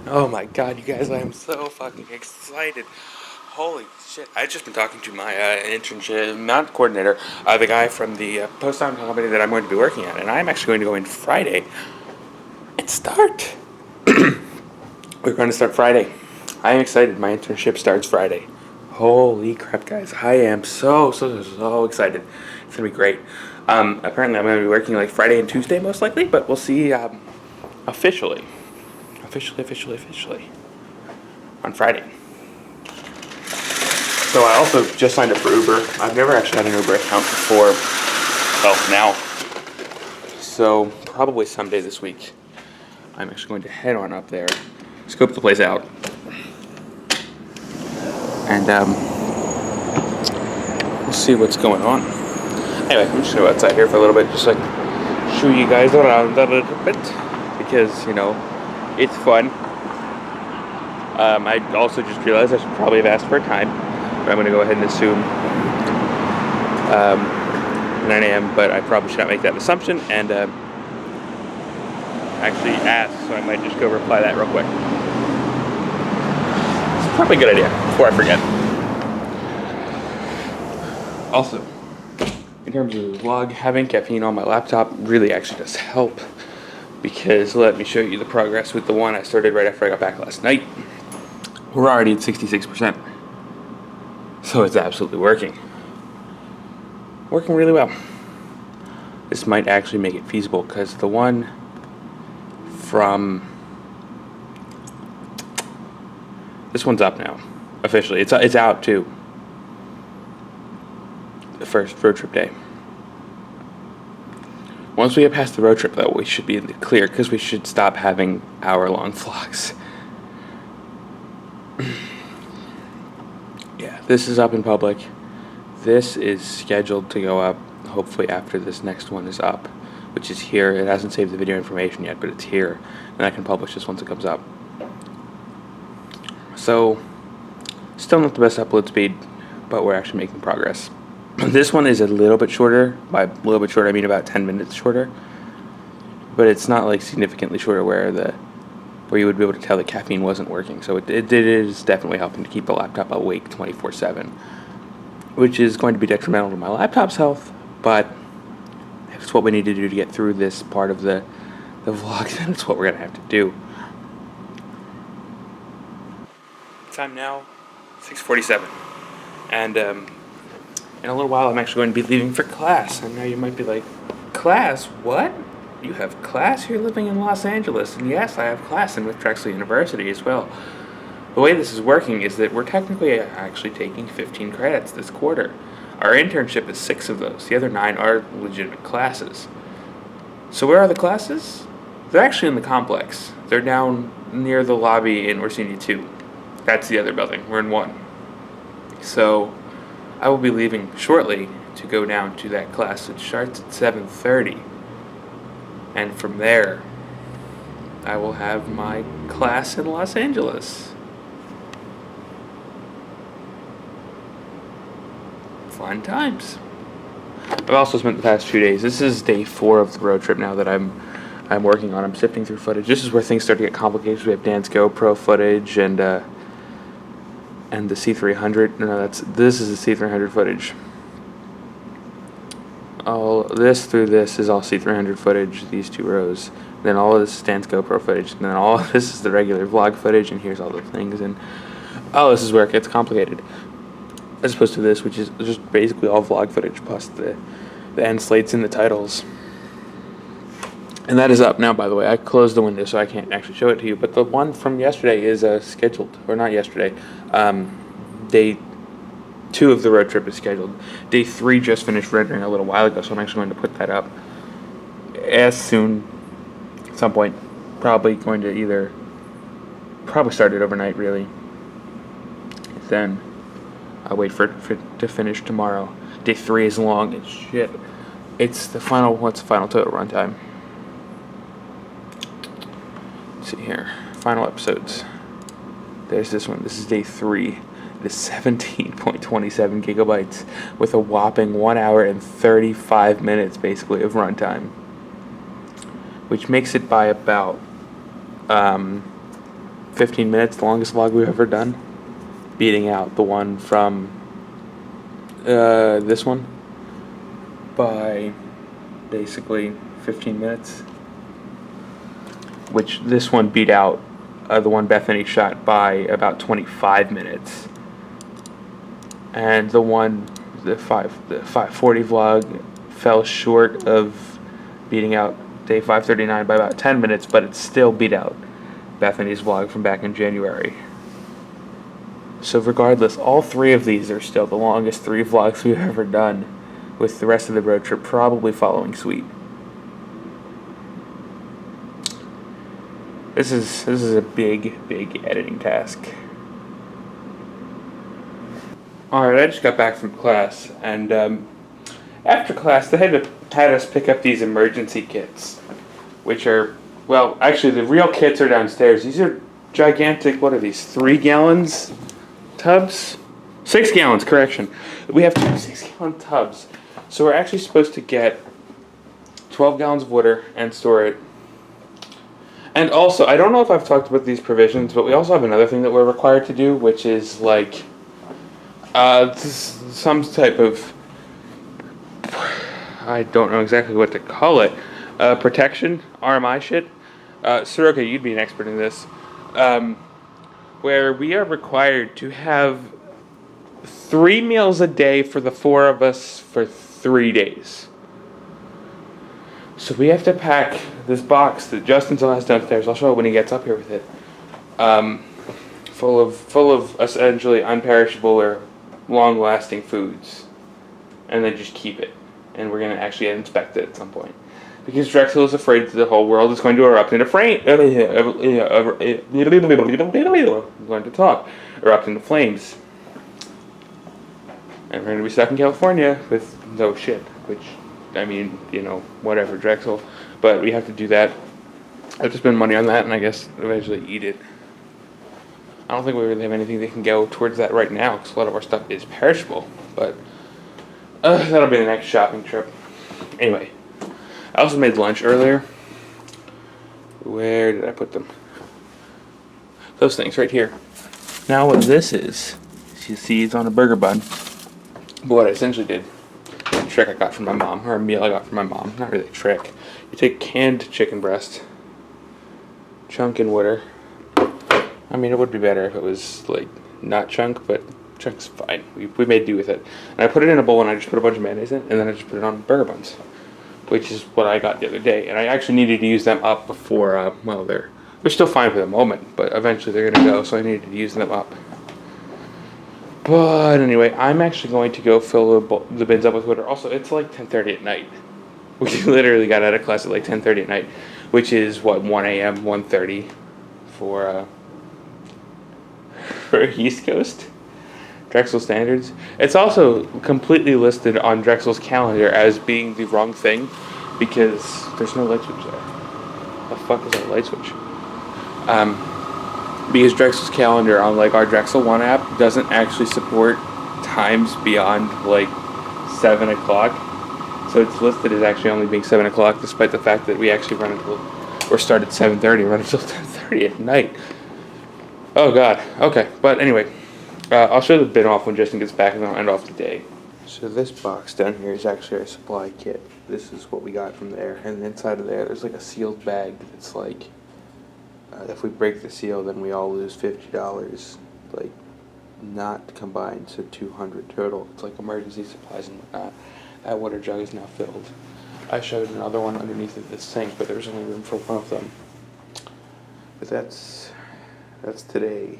Oh my god, you guys, I am so fucking excited. Holy shit. I've just been talking to my internship, not coordinator, the guy from the post-on company that I'm going to be working at, and I'm actually going to go in Friday and start. We're going to start Friday. I am excited. My internship starts Friday. Holy crap, guys. I am so excited. It's going to be great. Apparently, I'm going to be working like Friday and Tuesday most likely, but we'll see officially on Friday. So I also just signed up for Uber. I've never actually had an Uber account before. Well, now. So probably someday this week, I'm actually going to head on up there, scope the place out, and we'll see what's going on. Anyway, I'm just going to go outside here for a little bit, just like show you guys around a little bit, because, you know, it's fun. I also just realized I should probably have asked for a time, but I'm going to go ahead and assume 9 a.m., but I probably should not make that assumption, and actually ask, so I might just go reply that real quick. It's probably a good idea, before I forget. Also, in terms of the vlog, having caffeine on my laptop really actually does help, because let me show you the progress with the one I started right after I got back last night. We're already at 66%. So it's absolutely working. Working really well. This might actually make it feasible, because the one from... This one's up now. Officially. It's out too. The first road trip day. Once we get past the road trip, though, we should be in the clear, because we should stop having hour-long vlogs. Yeah, this is up in public. This is scheduled to go up hopefully after this next one is up, which is here. It hasn't saved the video information yet, but it's here, and I can publish this once it comes up. So, still not the best upload speed, but we're actually making progress. This one is a little bit shorter. By a little bit shorter, I mean about 10 minutes shorter, but it's not like significantly shorter where you would be able to tell that caffeine wasn't working. So it is definitely helping to keep the laptop awake 24/7, which is going to be detrimental to my laptop's health, but if it's what we need to do to get through this part of the vlog, then it's what we're going to have to do. Time now, 6:47, and in a little while I'm actually going to be leaving for class. And now you might be like, class? What? You have class? You're living in Los Angeles. And yes, I have class in with Drexel University as well. The way this is working is that we're technically actually taking 15 credits this quarter. Our internship is 6 of those. The other 9 are legitimate classes. So where are the classes? They're actually in the complex. They're down near the lobby in Orsini 2. That's the other building. We're in 1. So I will be leaving shortly to go down to that class. It starts at 7:30. And from there, I will have my class in Los Angeles. Fun times. I've also spent the past 2 days. This is day 4 of the road trip now that I'm working on. I'm sifting through footage. This is where things start to get complicated. We have Dan's GoPro footage and the C300. No, this is the C300 footage. All this through this is all C300 footage, these 2 rows. Then all of this is Dan's GoPro footage. And then all of this is the regular vlog footage, and here's all the things. And this is where it gets complicated. As opposed to this, which is just basically all vlog footage plus the end slates and the titles. And that is up now, by the way. I closed the window so I can't actually show it to you. But the one from yesterday is scheduled. Or not yesterday. Day 2 of the road trip is scheduled. Day 3 just finished rendering a little while ago, so I'm actually going to put that up as soon, at some point. Probably going to probably start it overnight, really. Then I'll wait for it to finish tomorrow. Day 3 is long as shit. It's the final, what's the final total runtime? Let's see here. Final episodes. There's this one. This is day 3. It is 17.27 gigabytes with a whopping 1 hour and 35 minutes basically of runtime, which makes it by about 15 minutes, the longest vlog we've ever done, beating out the one from this one by basically 15 minutes, which this one beat out the one Bethany shot by about 25 minutes, and the 540 vlog fell short of beating out day 539 by about 10 minutes, but it still beat out Bethany's vlog from back in January. So regardless, all three of these are still the longest 3 vlogs we've ever done, with the rest of the road trip probably following suit. This is a big editing task. Alright, I just got back from class, and after class they had us pick up these emergency kits, which are, well, actually the real kits are downstairs. These are gigantic, what are these, 3 gallons tubs? 6 gallons, correction. We have 2 6-gallon tubs. So we're actually supposed to get 12 gallons of water and store it. And also, I don't know if I've talked about these provisions, but we also have another thing that we're required to do, which is like some type of, I don't know exactly what to call it, protection, RMI shit. Soroka, you'd be an expert in this. Where we are required to have 3 meals a day for the 4 of us for 3 days. So we have to pack this box that Justin still has downstairs. I'll show it when he gets up here with it. Full of essentially unperishable or long-lasting foods, and then just keep it. And we're gonna actually inspect it at some point, because Drexel is afraid that the whole world is going to erupt into flame. I'm going to talk. Erupt into flames. And we're going to be stuck in California with no shit, which, I mean, you know, whatever, Drexel. But we have to do that. I have to spend money on that, and I guess eventually eat it. I don't think we really have anything that can go towards that right now, because a lot of our stuff is perishable. But that'll be the next shopping trip. Anyway, I also made lunch earlier. Where did I put them? Those things right here. Now what this is, you see it's on a burger bun. But what I essentially did, a trick I got from my mom, or a meal I got from my mom, not really a trick. You take canned chicken breast, chunk in water. I mean, it would be better if it was like not chunk, but chunk's fine. We made do with it. And I put it in a bowl and I just put a bunch of mayonnaise in, and then I just put it on burger buns, which is what I got the other day. And I actually needed to use them up before, well, they're still fine for the moment, but eventually they're going to go, so I needed to use them up. But anyway, I'm actually going to go fill the bins up with water. Also, it's like 10:30 at night. We literally got out of class at like 10:30 at night, which is, what, 1 a.m., 1:30 for East Coast Drexel standards. It's also completely listed on Drexel's calendar as being the wrong thing, because there's no light switch there. The fuck is that light switch? Because Drexel's calendar on like our Drexel One app doesn't actually support times beyond like 7 o'clock. So it's listed as actually only being 7 o'clock, despite the fact that we actually run until, or start at 7:30, run until 10:30 at night. Oh god. Okay. But anyway, I'll show the bin off when Justin gets back, and I'll end off the day. So this box down here is actually our supply kit. This is what we got from there, and inside of there, there's like a sealed bag that's like, if we break the seal, then we all lose $50, like, not combined, so $200 total. It's like emergency supplies and whatnot. That water jug is now filled. I showed another one underneath of this sink, but there's only room for one of them. But that's today.